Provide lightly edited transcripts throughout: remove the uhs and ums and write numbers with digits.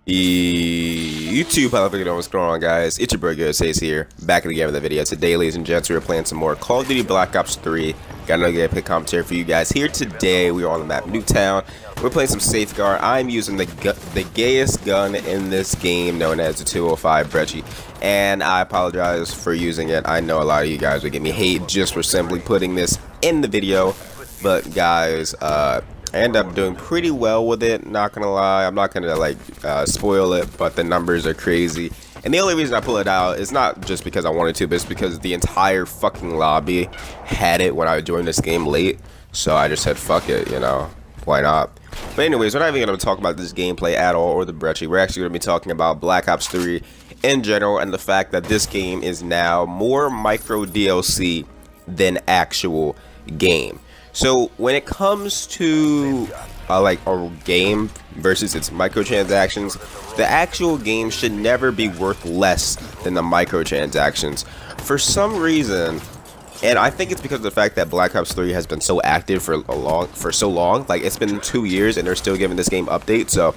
YouTube, how the what's going on, guys? It's your boy Says here, back in the game of the video. Today, ladies and gents, we are playing some more Call of Duty Black Ops 3. Got another gameplay commentary for you guys. Here today, we are on the map Newtown. We're playing some Safeguard. I'm using the gayest gun in this game, known as the 205 Brecci. And I apologize for using it. I know a lot of you guys would give me hate just for simply putting this in the video. But guys, I end up doing pretty well with it, not gonna lie. I'm not gonna spoil it, but the numbers are crazy. And the only reason I pull it out is not just because I wanted to, but it's because the entire fucking lobby had it when I joined this game late. So I just said fuck it, you know, why not? But anyways, we're not even gonna talk about this gameplay at all or the Brecci. We're actually gonna be talking about Black Ops 3 in general and the fact that this game is now more micro DLC than actual game. So when it comes to a game versus its microtransactions, the actual game should never be worth less than the microtransactions. For some reason, and I think it's because of the fact that Black Ops 3 has been so active for so long. Like, it's been 2 years and they're still giving this game updates. So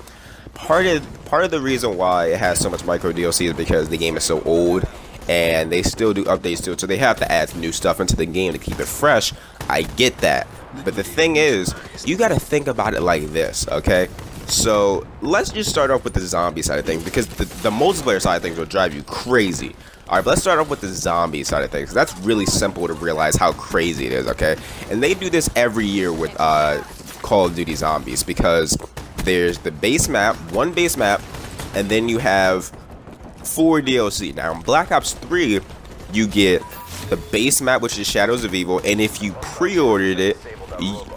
part of the reason why it has so much micro DLC is because the game is so old and they still do updates to it, so they have to add new stuff into the game to keep it fresh. I get that, but the thing is, you got to think about it like this, okay? So let's just start off with the zombie side of things, because the multiplayer side of things will drive you crazy. All right, but let's start off with the zombie side of things. That's really simple to realize how crazy it is, okay? And they do this every year with Call of Duty Zombies, because there's the base map, one base map, and then you have 4 DLC. Now in Black Ops 3, you get the base map, which is Shadows of Evil, and if you pre-ordered it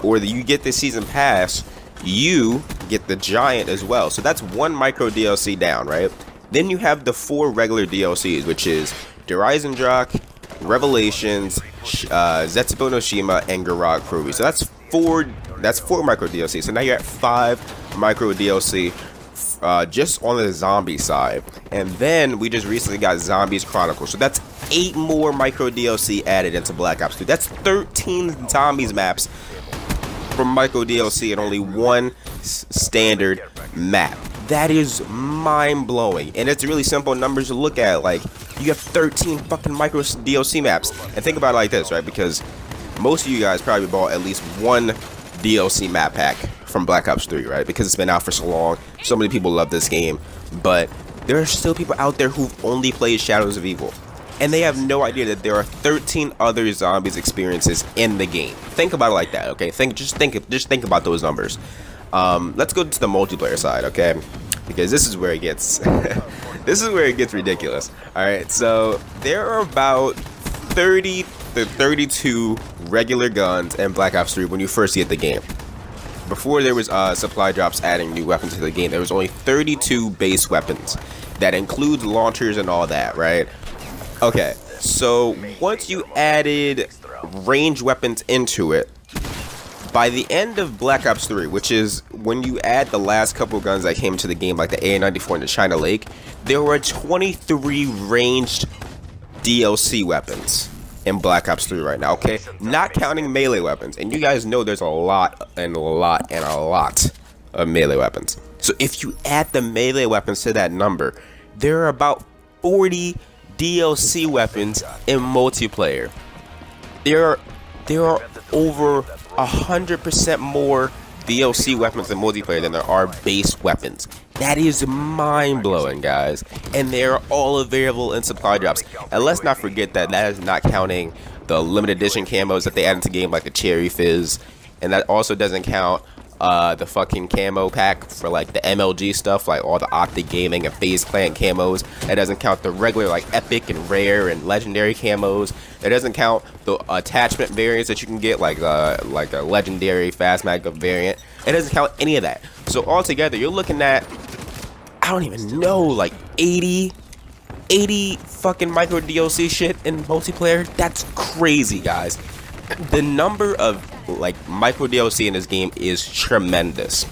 or you get the season pass, you get the Giant as well. So that's one micro DLC down, right? Then you have the 4 regular DLCs, which is Derizendrach, Revelations, Zetsubo no Shima, and Garage Proby. So that's 4 micro DLC. So now you're at 5 micro DLC just on the zombie side. And then we just recently got Zombies Chronicles, so that's 8 more micro DLC added into Black Ops 2. That's 13 zombies maps from micro DLC and only 1 standard map. That is mind-blowing, and it's really simple numbers to look at. Like, you have 13 fucking micro DLC maps, and think about it like this, right? Because most of you guys probably bought at least 1 DLC map pack from Black Ops 3, right? Because it's been out for so long, so many people love this game, but there are still people out there who've only played Shadows of Evil, and they have no idea that there are 13 other zombies experiences in the game. Think about it like that, okay? Just think about those numbers. Let's go to the multiplayer side, okay? Because this is where it gets ridiculous. All right, so there are about 30 to 32 regular guns in Black Ops 3 when you first get the game. Before there was supply drops adding new weapons to the game, there was only 32 base weapons. That includes launchers and all that, right? Okay, so once you added ranged weapons into it, by the end of Black Ops 3, which is when you add the last couple of guns that came into the game, like the A94 and the China Lake, there were 23 ranged DLC weapons in Black Ops 3 right now, okay? Not counting melee weapons. And you guys know there's a lot of melee weapons. So if you add the melee weapons to that number, there are about 40 DLC weapons in multiplayer. There are over 100% more DLC weapons in multiplayer than there are base weapons. That is mind-blowing, guys. And they're all available in supply drops. And let's not forget that is not counting the limited edition camos that they add into the game, like the Cherry Fizz. And that also doesn't count the fucking camo pack for like the MLG stuff, like all the Optic Gaming and FaZe Clan camos. That doesn't count the regular like epic and rare and legendary camos. That doesn't count the attachment variants that you can get, like a legendary fast mag variant. It doesn't count any of that. So altogether, you're looking at, I don't even know, like 80 fucking micro DLC shit in multiplayer. That's crazy, guys. The number of like micro DLC in this game is tremendous.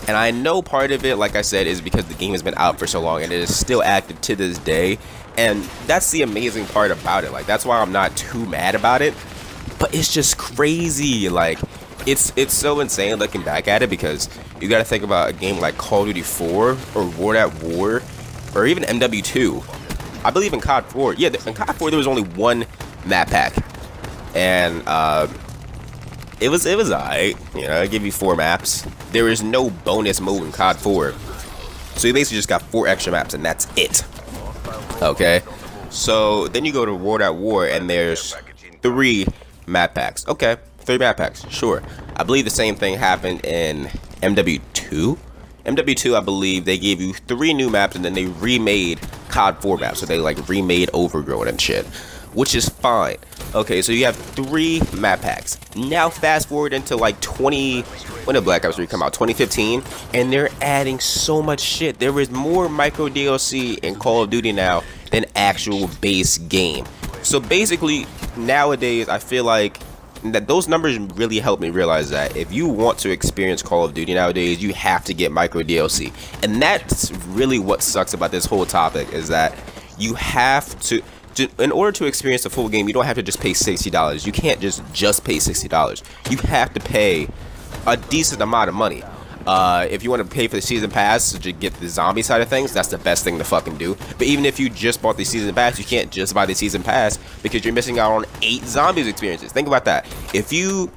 And I know part of it, like I said, is because the game has been out for so long and it is still active to this day. And that's the amazing part about it. Like, that's why I'm not too mad about it. But it's just crazy. Like, it's so insane looking back at it, because you got to think about a game like Call of Duty 4 or World at War or even MW2. I believe in COD 4. Yeah, in COD 4 there was only one map pack, and it was alright. You know, it gave you 4 maps. There is no bonus mode in COD 4, so you basically just got 4 extra maps, and that's it. Okay, so then you go to World at War, and there's 3 map packs. Okay, 3 map packs, sure. I believe the same thing happened in MW2. MW2, I believe they gave you 3 new maps, and then they remade COD 4 maps. So they like remade Overgrown and shit, which is fine. Okay, so you have 3 map packs. Now fast forward into like when did Black Ops 3 come out? 2015, and they're adding so much shit. There is more micro DLC in Call of Duty now than actual base game. So basically, nowadays, I feel like that those numbers really help me realize that if you want to experience Call of Duty nowadays, you have to get micro DLC. And that's really what sucks about this whole topic, is that you have to in order to experience the full game, you don't have to just pay $60. You can't just pay $60. You have to pay a decent amount of money. If you want to pay for the season pass to get the zombie side of things, that's the best thing to fucking do. But even if you just bought the season pass, you can't just buy the season pass, because you're missing out on 8 zombies experiences. Think about that.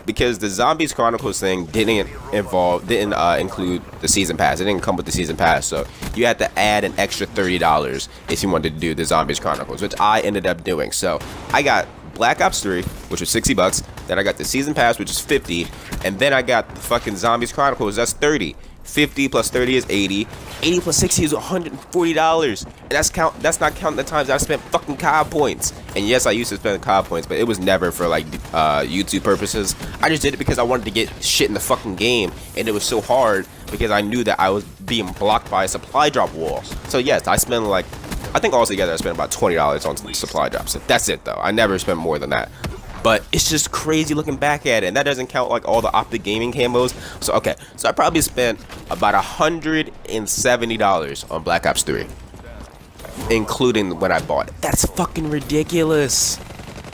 Because the Zombies Chronicles thing didn't include the season pass. It didn't come with the season pass, so you had to add an extra $30 if you wanted to do the Zombies Chronicles, which I ended up doing. So I got Black Ops 3, which was $60. Then I got the season pass, which is $50, and then I got the fucking Zombies Chronicles. That's $30. 50 plus 30 is 80. 80 plus 60 is $140. And that's not counting the times I spent fucking COD points. And yes, I used to spend COD points, but it was never for like YouTube purposes. I just did it because I wanted to get shit in the fucking game, and it was so hard because I knew that I was being blocked by a supply drop wall. So yes, I spent like, I think altogether I spent about $20 on supply drops. That's it though. I never spent more than that. But it's just crazy looking back at it, and that doesn't count like all the Optic Gaming camos. So okay, so I probably spent about $170 on Black Ops 3, including when I bought it. That's fucking ridiculous.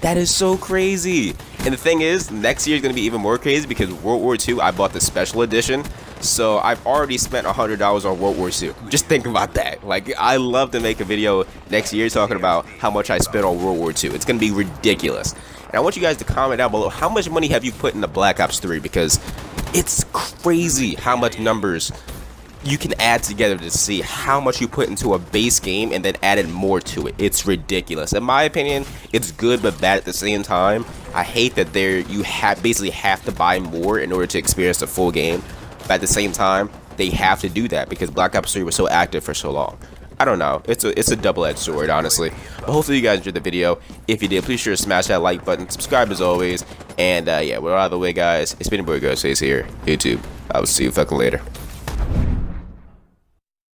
That is so crazy. And the thing is, next year is gonna be even more crazy, because World War II, I bought the special edition. So I've already spent $100 on World War II. Just think about that. Like, I love to make a video next year talking about how much I spent on World War II. It's gonna be ridiculous. And I want you guys to comment down below, how much money have you put into Black Ops 3? Because it's crazy how much numbers you can add together to see how much you put into a base game and then added more to it. It's ridiculous. In my opinion, it's good but bad at the same time. I hate that you basically have to buy more in order to experience the full game. But at the same time, they have to do that because Black Ops 3 was so active for so long. I don't know. It's a double-edged sword, honestly. But hopefully you guys enjoyed the video. If you did, please sure to smash that like button. Subscribe as always. And yeah, we're out of the way, guys. It's been your boy Ghostface here, YouTube. I will see you fucking later.